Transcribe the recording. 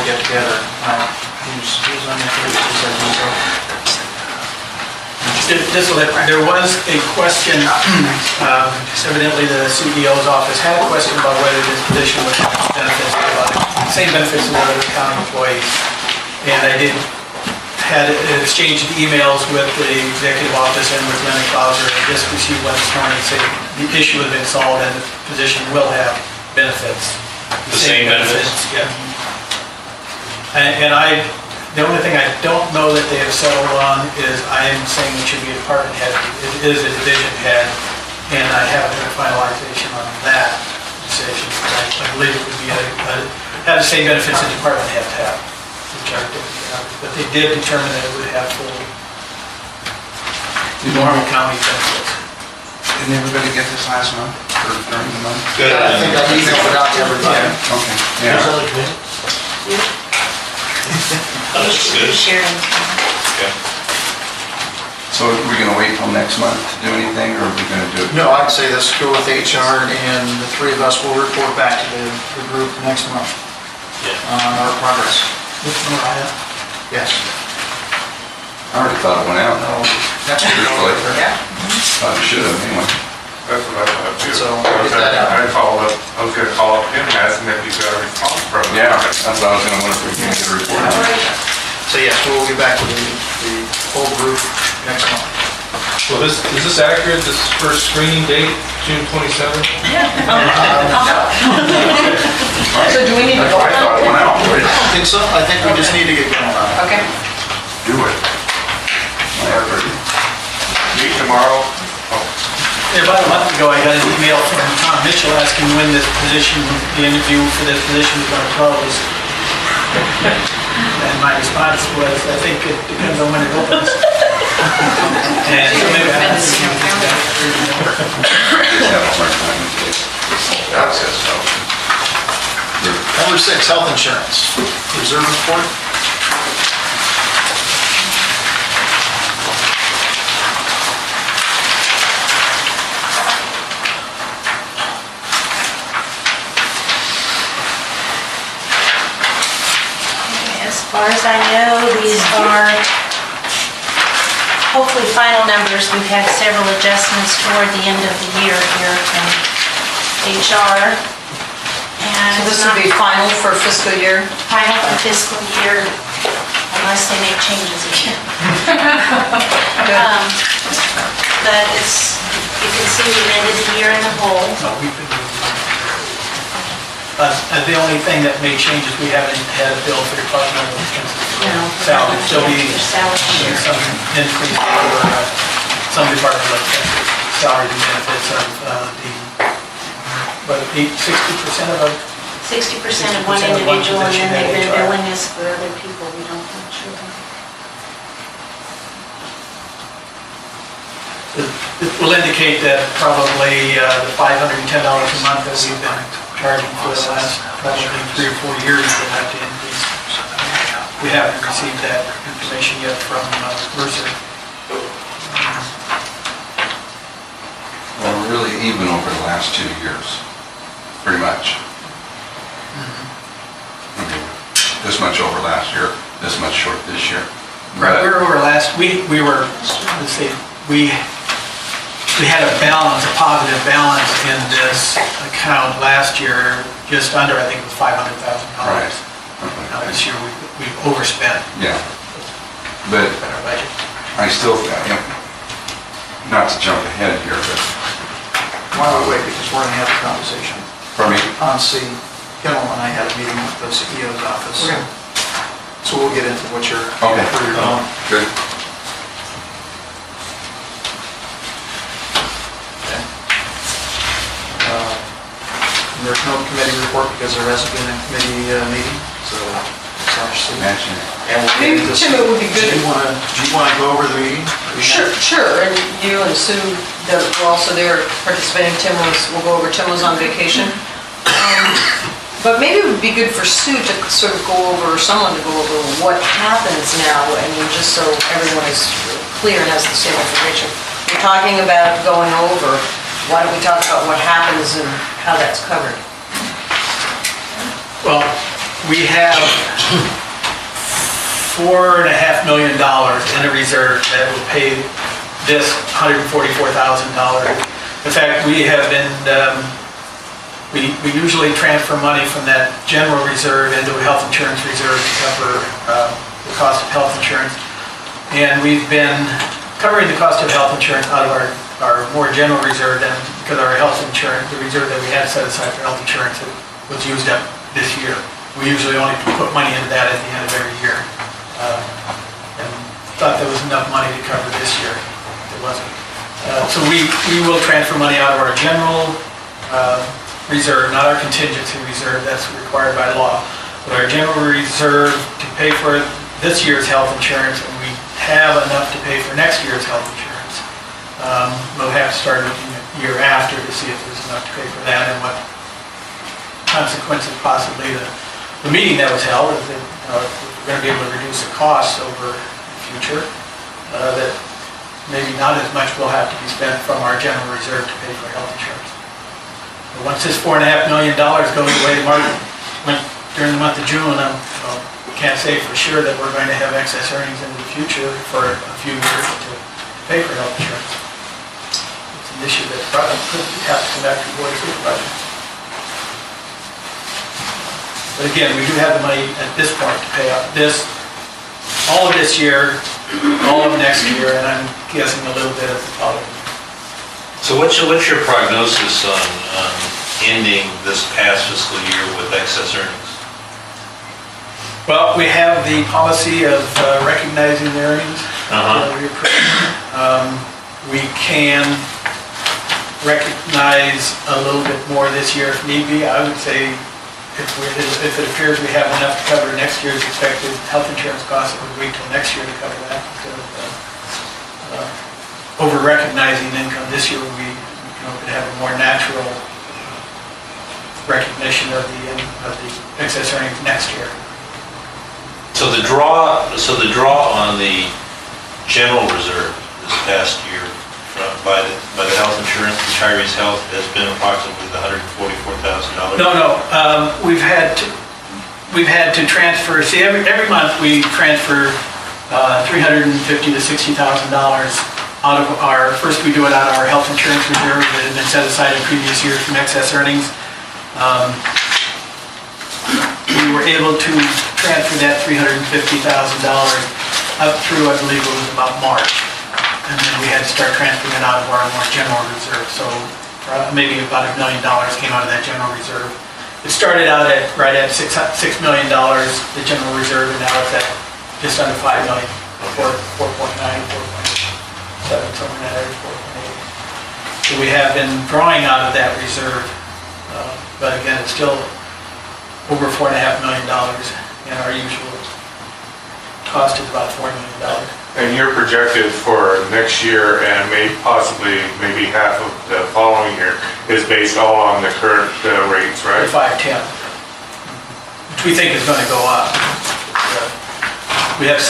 get together. Who's on that list? There was a question, evidently the CEO's office had a question about whether this position would have benefits, same benefits as other county employees. And I had exchanged emails with the executive office and with Linda Clauser, and just received one this morning saying the issue has been solved and the position will have benefits. The same benefits? Yeah. And the only thing I don't know that they have settled on is I am saying it should be a department head. It is a division head, and I haven't heard finalization on that decision. I believe it would be have the same benefits a department head have, which are different. But they did determine that it would have full normal county benefits. Didn't everybody get this last month, or during the month? Good. I think I emailed it out to everybody. Yeah, okay. Yeah. Good. Sharing. Okay. So are we gonna wait till next month to do anything, or are we gonna do it? No, I'd say let's go with HR, and the three of us will report back to the group next month on our progress. Which one I have? Yes. I already thought it went out. No, that's Truthfully. Yeah. Thought it should have, anyway. That's what I thought too. So, get that out. I followed up, I was gonna call up him and ask him if he got a response from him. Yeah, that's what I was gonna wonder if we can get a report on it. So yes, we'll get back to the whole group next month. Well, is this accurate, this first screening date, June 27th? So do we need to That's vote why I thought it on went it? out. I don't think so. I think we just need to get going on it. Okay. Do it. Whatever. Meet tomorrow. Yeah, about a month ago, I got an email from Tom Mitchell asking when this position, the interview for this position is going to close. And my response was, I think it depends on when it opens. And so maybe I have to Mendocino County. Just have a hard time with it. That's it, so. Number 6, health insurance. Reserve report. As far as I know, these are hopefully final numbers. We've had several adjustments toward the end of the year here from HR. And So this would be final for fiscal year? final for fiscal year, unless they make changes again. But it's, you can see we ended the year in the hole. The only thing that may change is we haven't had a bill for departmental expenses. No. Salary, still be Your salary share. some increase for some departmental expenses, salary and benefits of but 60% of our 60% of one 60% of one individual, and then position they've been at HR. billing us for other people, we don't know sure. It will indicate that probably the $510 a month that we've been charging for the last probably 3 or 4 years will have to increase. We haven't received that information yet from Mercer. Well, we're really even over the last 2 years, pretty much. Okay. This much over last year, this much short this year. Right, we were over we were, let's see, we had a balance, a positive balance in this account last year, just under, I think, $500,000. Right. Now this year, we've overspent Yeah, but our budget. I still, not to jump ahead here, but, Why don't we wait, because we're gonna have a conversation. for me, On C, Kendall and I had a meeting with the CEO's office. So we'll get into what you're, okay. where you're going. Good. There's no committee report because there hasn't been a committee meeting, so it's obviously. Imagine. And we'll get Maybe, into Tim, it would be good. Do you wanna go over the meeting? Sure, and you and Sue that were also there participating, we'll go over, Tim was on vacation. But maybe it would be good for Sue to sort of go over, or someone to go over what happens now, and just so everyone is clear and has the same information. We're talking about going over, why don't we talk about what happens and how that's covered? Well, We have $4.5 million in a reserve that will pay this $144,000. In fact, we have been, we usually transfer money from that general reserve into a health insurance reserve to cover the cost of health insurance. And we've been covering the cost of health insurance out of our more general reserve, and because our health insurance, the reserve that we had set aside for health insurance was used up this year. We usually only put money into that at the end of every year. And thought there was enough money to cover this year. It wasn't. So we will transfer money out of our general reserve, not our contingency reserve, that's required by law, but our general reserve to pay for this year's health insurance, and we have enough to pay for next year's health insurance. We'll have to start looking at the year after to see if there's enough to pay for that and what consequences possibly the meeting that was held is that if we're going to be able to reduce the costs over the future, that maybe not as much will have to be spent from our general reserve to pay for health insurance. But once this $4.5 million goes away during the month of June, I can't say for sure that we're going to have excess earnings in the future for a few years to pay for health insurance. It's an issue that probably could have to come back to the Board of Supervisors. But again, we do have the money at this point to pay out all of this year, all of next year, and I'm guessing a little bit of the following year. So what's your prognosis on ending this past fiscal year with excess earnings? Well, we have the policy of recognizing the earnings. We can recognize a little bit more this year if need be. I would say if it appears we have enough to cover next year's expected health insurance costs, it would wait till next year to cover that instead of over-recognizing income this year. We could have a more natural recognition of the excess earnings next year. So the draw on the general reserve this past year by the health insurance, retirees' health, has been approximately the $144,000. No. We've had to transfer. See, every month we transfer $350,000 to $60,000 out of our. First, we do it out of our health insurance reserve that had been set aside in previous years from excess earnings. We were able to transfer that $350,000 up through, I believe it was about March. And then we had to start transferring it out of our more general reserve. So maybe about $1 million came out of that general reserve. It started out right at $6 million, the general reserve, and now it's at just under $5 million, 4.9, 4.7, somewhere in that area, 4.8. So we have been drawing out of that reserve, but again, it's still over $4.5 million, and our usual cost is about $4 million. And you're projected for next year and maybe half of the following year is based all on the current rates, right? The 510, which we think is going to go up. We have